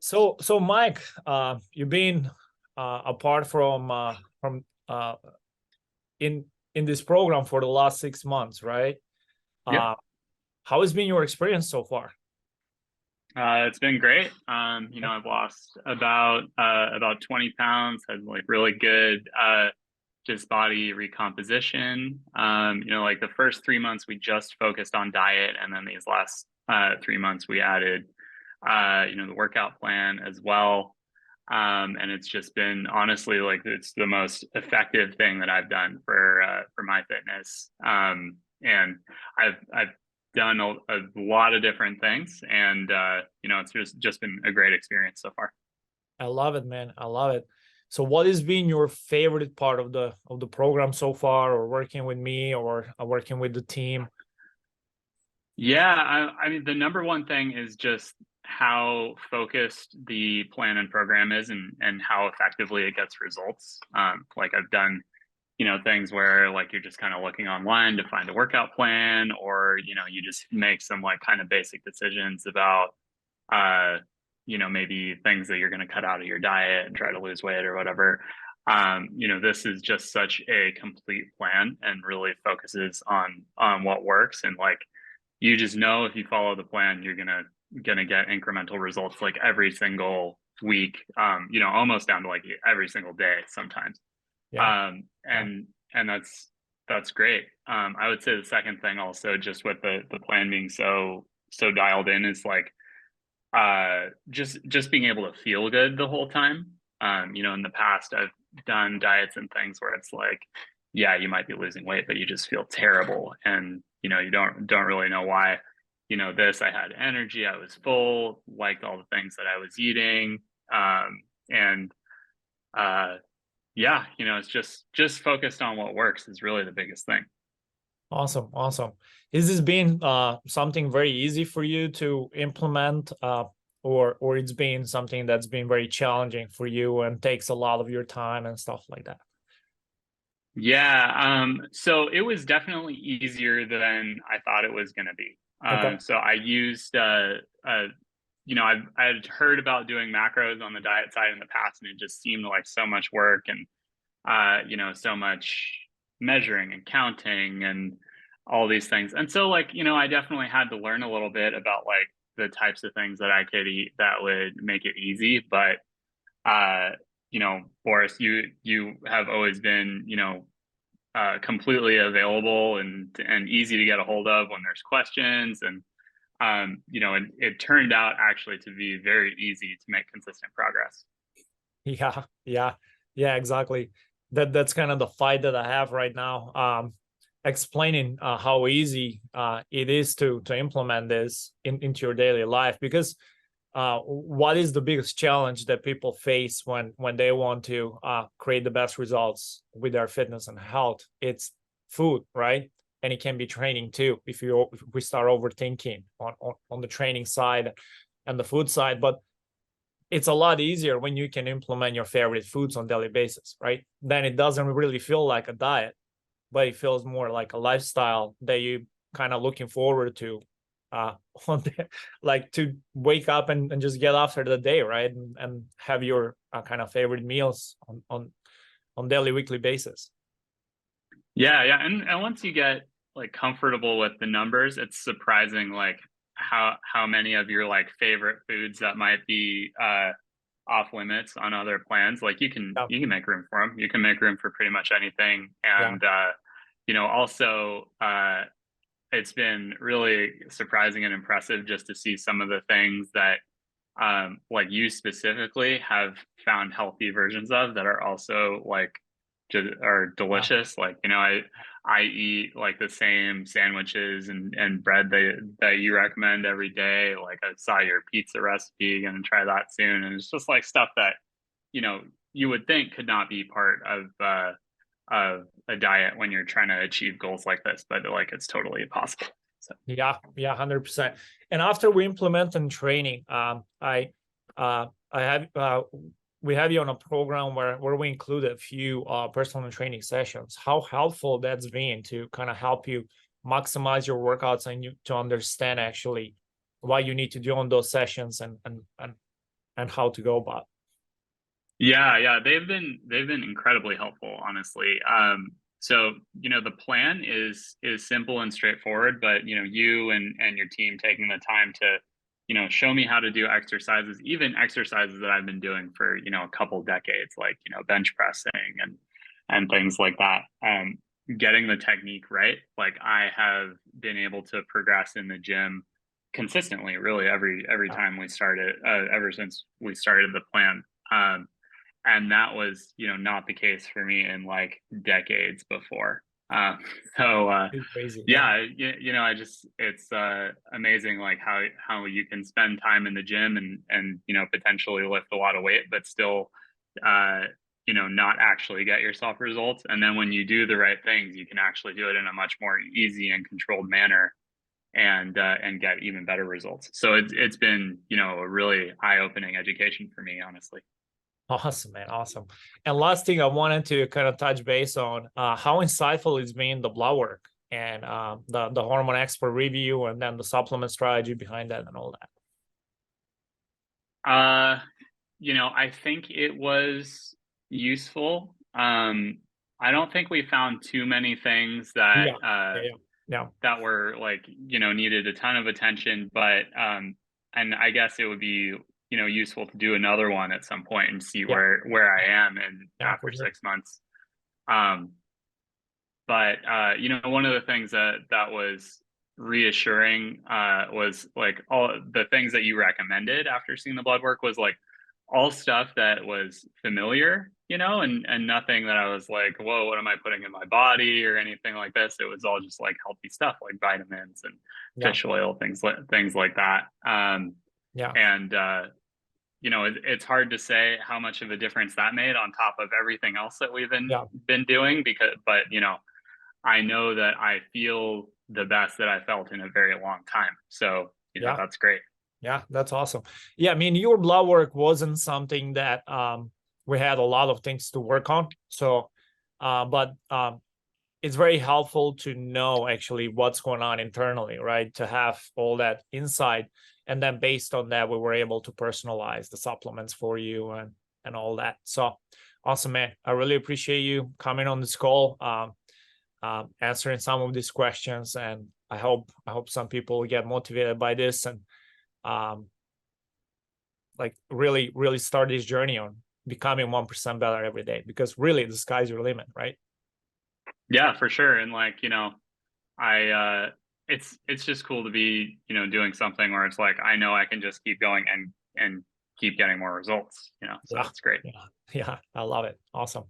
So Mike, you've been apart from in this program for the last 6 months, right? Yep. Uh, how has been your experience so far? It's been great. I've lost about 20 pounds, had like really good just body recomposition. Like the first 3 months we just focused on diet, and then these last 3 months we added the workout plan as well. And it's just been honestly like it's the most effective thing that I've done for my fitness. And I've done a lot of different things, and it's just been a great experience so far. I love it, man. I love it. So, what has been your favorite part of the program so far, or working with me, or working with the team? Yeah, I mean, the number one thing is just how focused the plan and program is, and how effectively it gets results. Like I've done, things where like you're just kind of looking online to find a workout plan, or you just make some like kind of basic decisions about maybe things that you're going to cut out of your diet and try to lose weight or whatever. This is just such a complete plan and really focuses on what works, and like you just know if you follow the plan, you're gonna get incremental results like every single week, almost down to like every single day sometimes. Yeah, yeah, And that's great. I would say the second thing also, just with the plan being so dialed in, is like just being able to feel good the whole time. In the past I've done diets and things where it's like, yeah, you might be losing weight, but you just feel terrible, and you don't really know why. This, I had energy, I was full, liked all the things that I was eating. And uh yeah, it's just focused on what works is really the biggest thing. awesome, awesome. Is this been something very easy for you to implement, or it's been something that's been very challenging for you and takes a lot of your time and stuff like that? Yeah, so it was definitely easier than I thought it was going to be. Okay. So I used, I had heard about doing macros on the diet side in the past, and it just seemed like so much work, and so much measuring and counting and all these things. And so, like, I definitely had to learn a little bit about like the types of things that I could eat that would make it easy. But Boris, you have always been, completely available and easy to get a hold of when there's questions. And it turned out actually to be very easy to make consistent progress. Yeah, yeah, yeah, exactly. That's kind of the fight that I have right now. Explaining how easy it is to implement this into your daily life, because what is the biggest challenge that people face when they want to create the best results with their fitness and health? It's food, right? And it can be training too, if we start overthinking on the training side and the food side. But it's a lot easier when you can implement your favorite foods on daily basis, right? Then it doesn't really feel like a diet, but it feels more like a lifestyle that you kind of looking forward to, uh on like to wake up and just get after the day, right? And have your kind of favorite meals on daily, weekly basis. Yeah, yeah. And once you get like comfortable with the numbers, it's surprising like how many of your like favorite foods that might be off limits on other plans, like Yeah, you can make room for them. You can make room for pretty much anything. yeah, And also it's been really surprising and impressive just to see some of the things that like you specifically have found healthy versions of that are also like just are yeah. delicious. Like, I eat like the same sandwiches and bread that you recommend every day. Like I saw your pizza recipe, gonna try that soon. And it's just like stuff that, you know, you would think could not be part of a diet when you're trying to achieve goals like this, but like it's totally possible. So Yeah, yeah, 100%. And after we implement and training, I have we have you on a program where we include a few personal training sessions. How helpful that's been to kind of help you maximize your workouts and you to understand actually what you need to do on those sessions, Mm-hmm. how to go about. Yeah, they've been incredibly helpful, honestly. So the plan is simple and straightforward, but you and your team taking the time to show me how to do exercises, even exercises that I've been doing for a couple decades, like bench pressing and things like that. Getting the technique right, like I have been able to progress in the gym consistently, really every Yeah. time we started, ever since we started the plan. And that was not the case for me in like decades before. uh, so It's crazy. Yeah. yeah, I just, it's amazing like how you can spend time in the gym and potentially lift a lot of weight but still uh not actually get yourself results, and then when you do the right things you can actually do it in a much more easy and controlled manner and get even better results. So it's been a really eye-opening education for me, honestly. Awesome, man. Awesome. And last thing I wanted to kind of touch base on, how insightful it's been the blood work and the hormone expert review and then the supplement strategy behind that and all that. uh I think it was useful. I don't think we found too many things that Yeah. Yeah. Yeah. Yeah. that were like, needed a ton of attention, but and I guess it would be, useful to do another one at some point and see Yeah. where I am and Yeah. after For sure. 6 months. Um, but one of the things that was reassuring was like all the things that you recommended after seeing the blood work was like all stuff that was familiar, and nothing that I was like, whoa, what am I putting in my body or anything like this. It was all just like healthy stuff like vitamins and Yeah. fish oil, things like that. Yeah. And it's hard to say how much of a difference that made on top of everything else that we've Yeah. been doing, because but I know that I feel the best that I felt in a very long time. So, Yeah. that's great. Yeah. That's awesome. Yeah. I mean, your blood work wasn't something that we had a lot of things to work on. So, but it's very helpful to know actually what's going on internally, right? To have all that insight. And then based on that, we were able to personalize the supplements for you and all that. So awesome, man. I really appreciate you coming on this call, answering some of these questions. And I hope some people get motivated by this and like really, really start this journey on becoming 1% better every day, because really the sky's your limit, right? Yeah, for sure. And like, I it's just cool to be, doing something where it's like I know I can just keep going and keep getting more results, so Yeah. it's great. Yeah. Yeah. I love it. Awesome.